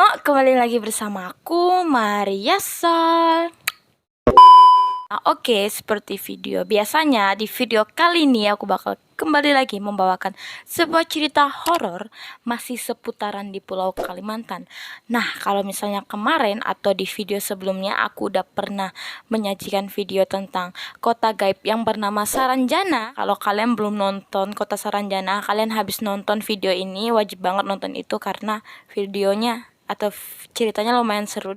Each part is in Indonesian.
Mo, kembali lagi bersama aku, Maria Sol. Oke, seperti video biasanya, di video kali ini aku bakal kembali lagi membawakan sebuah cerita horor masih seputaran di Pulau Kalimantan. Nah, kalau misalnya kemarin atau di video sebelumnya aku udah pernah menyajikan video tentang kota gaib yang bernama Saranjana. Kalau kalian belum nonton Kota Saranjana, kalian habis nonton video ini, wajib banget nonton itu karena videonya atau ceritanya lumayan seru.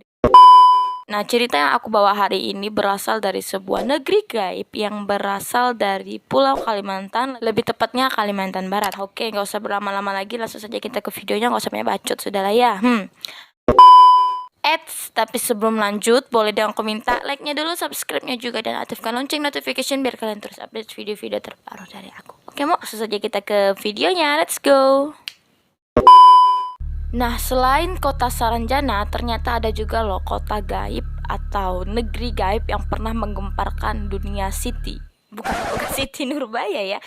Nah, cerita yang aku bawa hari ini berasal dari sebuah negeri gaib yang berasal dari Pulau Kalimantan, lebih tepatnya Kalimantan Barat. Oke, nggak usah berlama-lama lagi, langsung saja kita ke videonya, nggak usah banyak bacot, sudahlah ya. Tapi sebelum lanjut, boleh dong aku minta like-nya dulu, subscribe-nya juga, dan aktifkan lonceng notification biar kalian terus update video-video terbaru dari aku. Oke, mau langsung saja kita ke videonya, let's go. Nah, selain kota Saranjana, ternyata ada juga loh kota gaib atau negeri gaib yang pernah menggemparkan dunia Siti. Bukan Siti Nurbaya ya.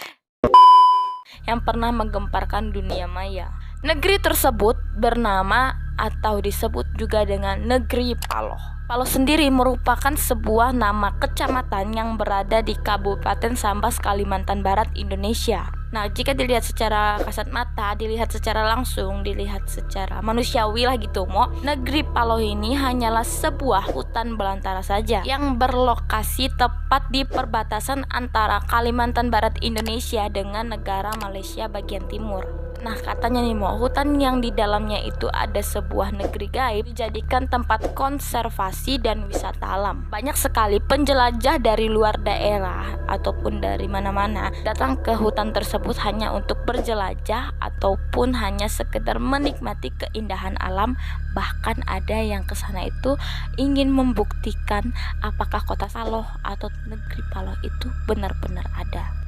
Yang pernah menggemparkan dunia maya. Negeri tersebut bernama atau disebut juga dengan Negeri Paloh. Paloh sendiri merupakan sebuah nama kecamatan yang berada di Kabupaten Sambas, Kalimantan Barat, Indonesia. Nah, jika dilihat secara kasat mata, dilihat secara langsung, dilihat secara manusiawi lah gitu, Negeri Paloh ini hanyalah sebuah hutan belantara saja yang berlokasi tepat di perbatasan antara Kalimantan Barat Indonesia dengan negara Malaysia bagian timur. Nah, katanya nih hutan yang di dalamnya itu ada sebuah negeri gaib dijadikan tempat konservasi dan wisata alam. Banyak sekali penjelajah dari luar daerah ataupun dari mana-mana datang ke hutan tersebut hanya untuk berjelajah ataupun hanya sekedar menikmati keindahan alam. Bahkan ada yang kesana itu ingin membuktikan apakah kota Paloh atau negeri Paloh itu benar-benar ada.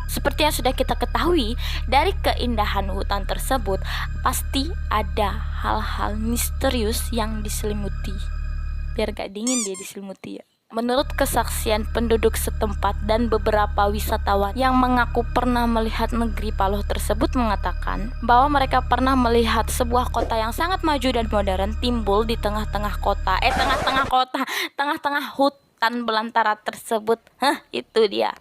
Seperti yang sudah kita ketahui, dari keindahan hutan tersebut pasti ada hal-hal misterius yang diselimuti. Biar gak dingin dia diselimuti ya. Menurut kesaksian penduduk setempat dan beberapa wisatawan yang mengaku pernah melihat negeri Paloh tersebut mengatakan bahwa mereka pernah melihat sebuah kota yang sangat maju dan modern timbul di tengah-tengah hutan belantara tersebut. Itu dia.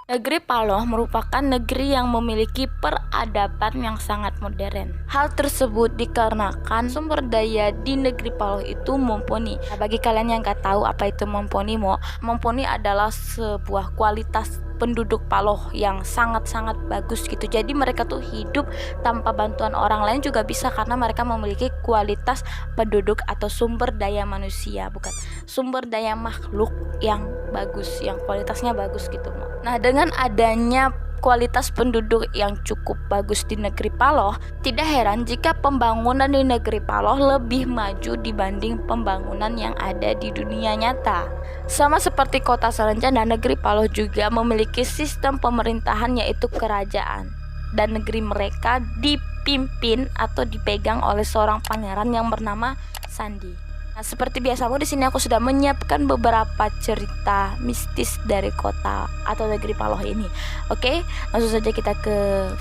Negeri Paloh merupakan negeri yang memiliki peradaban yang sangat modern. Hal tersebut dikarenakan sumber daya di negeri Paloh itu mumpuni. Nah, bagi kalian yang gak tahu apa itu mumpuni, mumpuni adalah sebuah kualitas penduduk Paloh yang sangat-sangat bagus gitu. Jadi mereka tuh hidup tanpa bantuan orang lain juga bisa karena mereka memiliki kualitas penduduk atau sumber daya manusia, bukan sumber daya makhluk yang bagus, yang kualitasnya bagus gitu. Nah, dengan adanya kualitas penduduk yang cukup bagus di negeri Paloh, tidak heran jika pembangunan di negeri Paloh lebih maju dibanding pembangunan yang ada di dunia nyata. Sama seperti kota Saranjana, negeri Paloh juga memiliki sistem pemerintahan yaitu kerajaan, dan negeri mereka dipimpin atau dipegang oleh seorang pangeran yang bernama Sandi. Nah, seperti biasa, di sini aku sudah menyiapkan beberapa cerita mistis dari kota atau negeri Paloh ini. Oke, langsung saja kita ke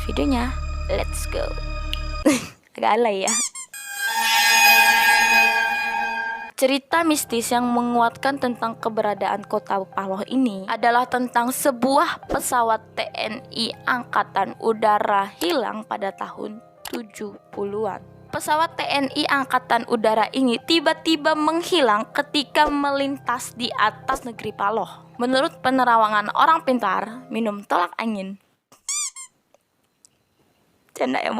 videonya. Let's go. Agak alay ya. Cerita mistis yang menguatkan tentang keberadaan kota Paloh ini adalah tentang sebuah pesawat TNI Angkatan Udara hilang pada tahun 70-an. Pesawat TNI Angkatan Udara ini tiba-tiba menghilang ketika melintas di atas negeri Paloh. Menurut penerawangan orang pintar, minum tolak angin. Canda ya,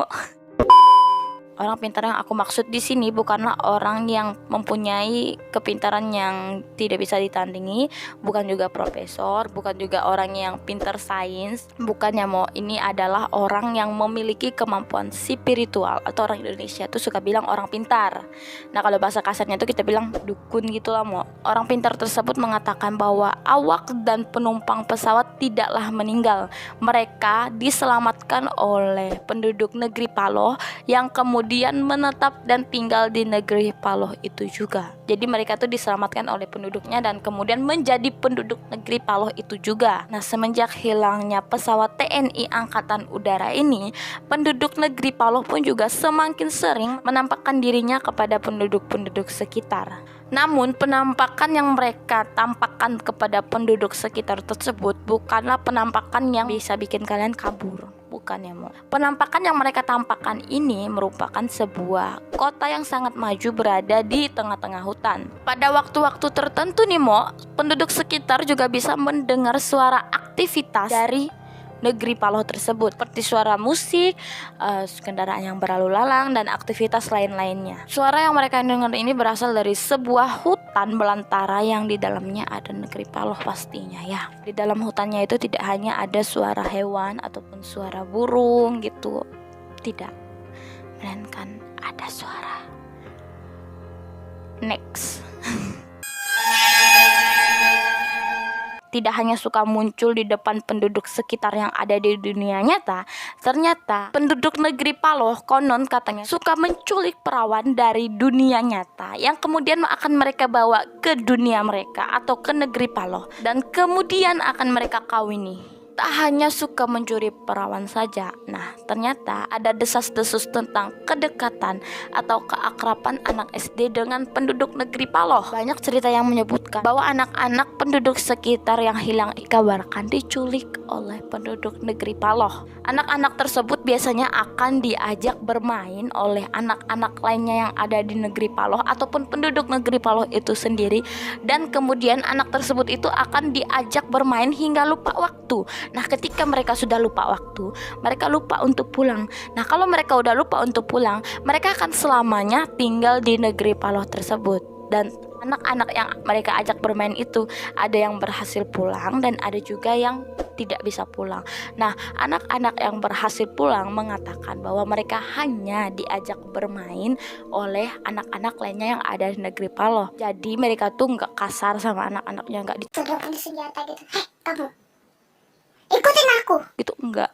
Orang pintar yang aku maksud di sini bukanlah orang yang mempunyai kepintaran yang tidak bisa ditandingi, bukan juga profesor, bukan juga orang yang pintar sains, bukannya ini adalah orang yang memiliki kemampuan spiritual, atau orang Indonesia tuh suka bilang orang pintar. Nah, kalau bahasa kasarnya tuh kita bilang dukun gitu lah, Orang pintar tersebut mengatakan bahwa awak dan penumpang pesawat tidaklah meninggal. Mereka diselamatkan oleh penduduk negeri Paloh yang kemudian kemudian menetap dan tinggal di negeri Paloh itu juga. Jadi mereka tuh diselamatkan oleh penduduknya dan kemudian menjadi penduduk negeri Paloh itu juga. Nah, semenjak hilangnya pesawat TNI Angkatan Udara ini, penduduk negeri Paloh pun juga semakin sering menampakkan dirinya kepada penduduk-penduduk sekitar. Namun penampakan yang mereka tampakkan kepada penduduk sekitar tersebut bukanlah penampakan yang bisa bikin kalian kabur. Bukan ya, Mo. Penampakan yang mereka tampakkan ini merupakan sebuah kota yang sangat maju berada di tengah-tengah hutan. Pada waktu-waktu tertentu nih, Mo, penduduk sekitar juga bisa mendengar suara aktivitas dari negeri Paloh tersebut, seperti suara musik, kendaraan yang berlalu lalang, dan aktivitas lain-lainnya. Suara yang mereka dengar ini berasal dari sebuah hutan belantara yang di dalamnya ada negeri Paloh pastinya ya. Di dalam hutannya itu tidak hanya ada suara hewan ataupun suara burung gitu, tidak, melainkan ada suara. Next. Tidak hanya suka muncul di depan penduduk sekitar yang ada di dunia nyata, ternyata penduduk negeri Paloh konon katanya suka menculik perawan dari dunia nyata yang kemudian akan mereka bawa ke dunia mereka atau ke negeri Paloh dan kemudian akan mereka kawini. Tak hanya suka mencuri perawan saja, nah ternyata ada desas-desus tentang kedekatan atau keakraban anak SD dengan penduduk negeri Paloh. Banyak cerita yang menyebutkan bahwa anak-anak penduduk sekitar yang hilang dikabarkan diculik oleh penduduk negeri Paloh. Anak-anak tersebut biasanya akan diajak bermain oleh anak-anak lainnya yang ada di negeri Paloh ataupun penduduk negeri Paloh itu sendiri, dan kemudian anak tersebut itu akan diajak bermain hingga lupa waktu. Nah, ketika mereka sudah lupa waktu, mereka lupa untuk pulang. Nah, kalau mereka udah lupa untuk pulang, mereka akan selamanya tinggal di negeri Paloh tersebut. Dan anak-anak yang mereka ajak bermain itu ada yang berhasil pulang dan ada juga yang tidak bisa pulang. Nah, anak-anak yang berhasil pulang mengatakan bahwa mereka hanya diajak bermain oleh anak-anak lainnya yang ada di negeri Paloh. Jadi mereka tuh nggak kasar sama anak-anaknya, nggak ditodongkan senjata gitu. Kamu ikutin aku gitu, enggak.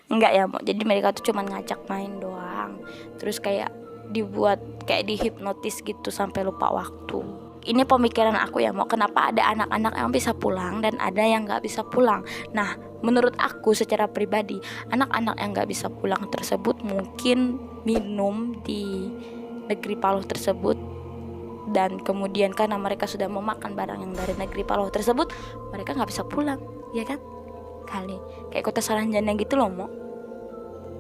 Enggak ya, Mo. Jadi mereka tuh cuma ngajak main doang. Terus kayak dibuat kayak dihipnotis gitu sampai lupa waktu. Ini pemikiran aku ya, Mo. Kenapa ada anak-anak yang bisa pulang dan ada yang nggak bisa pulang? Nah, menurut aku secara pribadi, anak-anak yang nggak bisa pulang tersebut mungkin minum di negeri Paloh tersebut, dan kemudian karena mereka sudah memakan barang yang dari negeri Paloh tersebut, mereka nggak bisa pulang, ya kan? Kali kayak kota Saranjana gitu loh, Mo.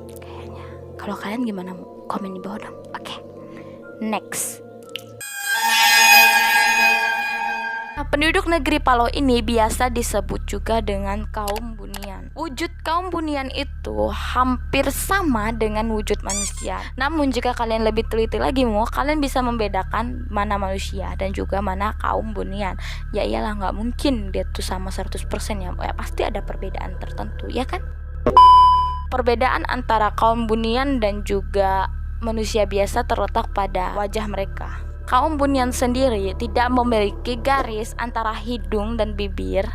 Kayaknya. Kalau kalian gimana, Mo? Komen di bawah dong. Oke. Next. Nah, penduduk negeri Paloh ini biasa disebut juga dengan kaum bunian. Wujud kaum bunian itu hampir sama dengan wujud manusia. Namun jika kalian lebih teliti lagi, Mo, kalian bisa membedakan mana manusia dan juga mana kaum bunian. Ya iyalah, nggak mungkin dia tuh sama 100% ya, Mo. Ya pasti ada perbedaan tertentu, ya kan? Perbedaan antara kaum bunian dan juga manusia biasa terletak pada wajah mereka. Kaum bunian sendiri tidak memiliki garis antara hidung dan bibir,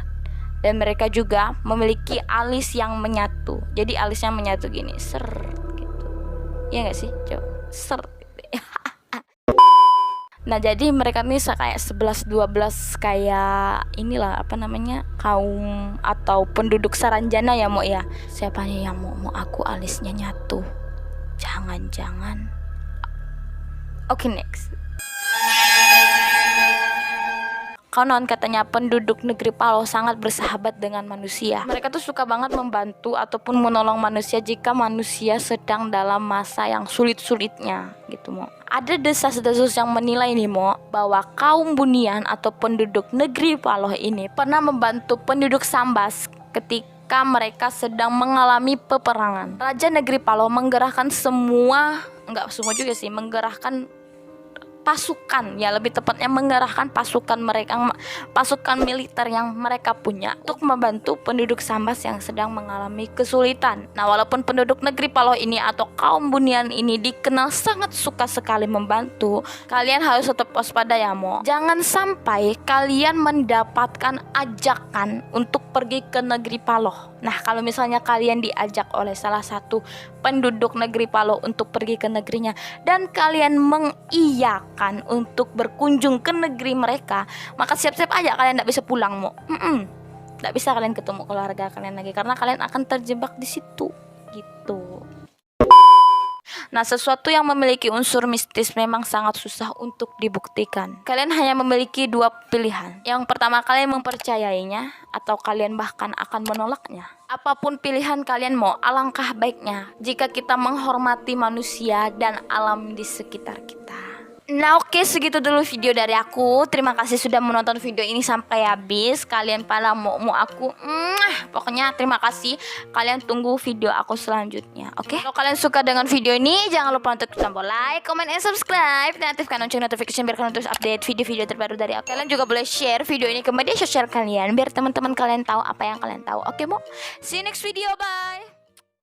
dan mereka juga memiliki alis yang menyatu. Jadi alisnya menyatu gini, ser gitu. Iya nggak sih? Coba ser. Nah, jadi mereka nih kayak 11-12 kayak inilah apa namanya, kaum atau penduduk Saranjana ya, Mo ya. Siapa nih yang mau aku alisnya nyatu? Jangan-jangan. Oke, next. Konon katanya penduduk negeri Paloh sangat bersahabat dengan manusia. Mereka tuh suka banget membantu ataupun menolong manusia jika manusia sedang dalam masa yang sulit-sulitnya gitu, Mo. Ada desas-desus yang menilai nih, Mo, bahwa kaum bunian atau penduduk negeri Paloh ini pernah membantu penduduk Sambas ketika mereka sedang mengalami peperangan. Raja negeri Paloh menggerahkan semua, enggak semua juga sih, menggerahkan pasukan, ya lebih tepatnya mengerahkan pasukan mereka, pasukan militer yang mereka punya untuk membantu penduduk Sambas yang sedang mengalami kesulitan. Nah, walaupun penduduk negeri Paloh ini atau kaum Bunian ini dikenal sangat suka sekali membantu, kalian harus tetap waspada ya Mo. Jangan sampai kalian mendapatkan ajakan untuk pergi ke negeri Paloh. Nah, kalau misalnya kalian diajak oleh salah satu penduduk negeri Paloh untuk pergi ke negerinya dan kalian mengiyakan untuk berkunjung ke negeri mereka, maka siap-siap aja kalian tidak bisa pulang Mo. Tidak bisa kalian ketemu keluarga kalian lagi karena kalian akan terjebak di situ gitu. Nah, sesuatu yang memiliki unsur mistis memang sangat susah untuk dibuktikan. Kalian hanya memiliki dua pilihan. Yang pertama, kalian mempercayainya atau kalian bahkan akan menolaknya. Apapun pilihan kalian mau, alangkah baiknya jika kita menghormati manusia dan alam di sekitar kita. Nah, oke, segitu dulu video dari aku. Terima kasih sudah menonton video ini sampai habis. Kalian pada mau aku, pokoknya terima kasih. Kalian tunggu video aku selanjutnya. Oke? Kalau kalian suka dengan video ini, jangan lupa untuk tombol like, comment, and subscribe. Dan aktifkan lonceng notification biar kalian terus update video-video terbaru dari aku. Kalian juga boleh share video ini ke media sosial kalian biar teman-teman kalian tahu apa yang kalian tahu. Oke, Mo? See you next video. Bye.